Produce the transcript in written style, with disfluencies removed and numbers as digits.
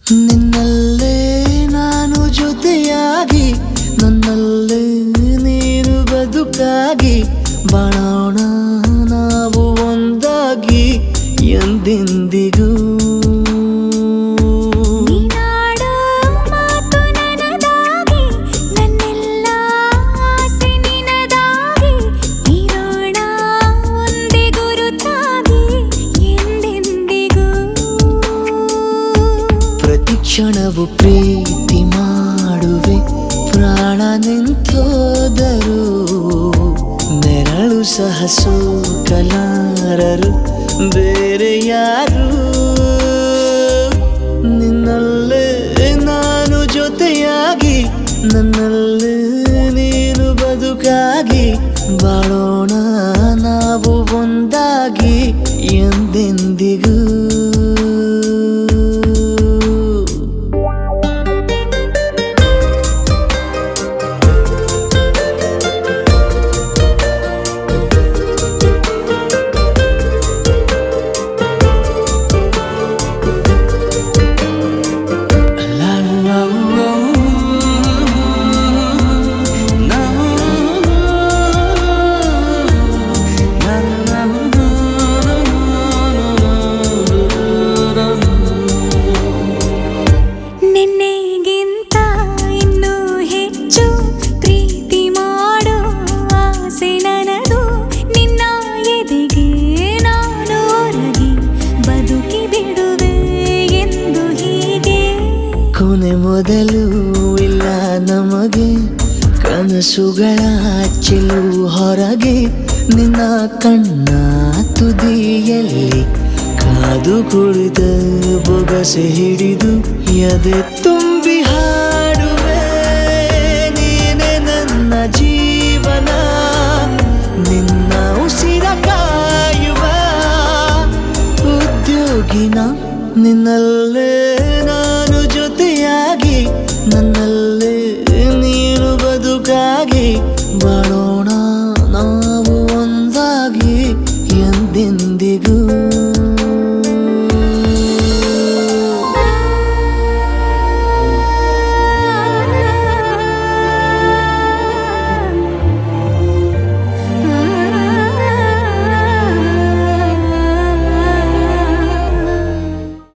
ನಿನ್ನಲ್ಲೇ ನಾನು ಜೊತೆಯಾಗಿ ನನ್ನಲ್ಲೇ ನೀನು ಬದುಕಾಗಿ ಬಾಳೋಣ ನಾವು ಒಂದಾಗಿ ಎಂದೆಂದಿಗೂ. ನೀನಾಡೋ ಮಾತು ನನದಾಗಿ ನನ್ನೆಲ್ಲ ಆಸೆ ನಿನದಾಗಿ ಇರೋಣ ಒಂದೇ ಗುರುತಾಗಿ ಎಂದೆಂದಿಗೂ. ಪ್ರತಿ ಕ್ಷಣವು ಪ್ರೀತಿ ಮಾಡುವೆ ಪ್ರಾಣ ನಿಂತೋದರು ನೆರಳು ಸಹ ಸೋಕಲಾರರು ಬೇರೆ ಯಾರು. ನಿನ್ನಲ್ಲೇ ನಾನು ಜೊತೆಯಾಗಿ ನನ್ನಲ್ಲೇ ನೀನು ಬದುಕಾಗಿ ಬಾಳೋಣ ನಾವು ಒಂದಾಗಿ ಎಂದೆಂದಿಗೂ. ನಿನ್ನೆಗಿಂತ ಇನ್ನೂ ಹೆಚ್ಚು ಪ್ರೀತಿ ಮಾಡೋ ಆಸೆ ನನದು. ನಿನ್ನ ಎದೆಗೆ ನಾನು ಒರಗಿ ಬದುಕಿ ಬಿಡುವೆ ಎಂದು ಹೀಗೆ. ಕೊನೆ ಮೊದಲು ಇಲ್ಲ ನಮಗೆ ಕನಸುಗಳ ಚೆಲು ಹೊರಗೆ ನಿನ್ನ ಕಣ್ಣ ತುದಿಯಲ್ಲಿ ಕಾದು ಕುಳಿತ ಬೊಗಸೆ ಹಿಡಿದು ಎದೆ ತುಂಬಿ ಹಾಡುವೆ ನೀನೆ ನನ್ನ ಜೀವನ ನಿನ್ನ ಉಸಿರ ಕಾಯುವ ಉದ್ಯೋಗಿನ ನಿನ್ನಲ್ಲೇ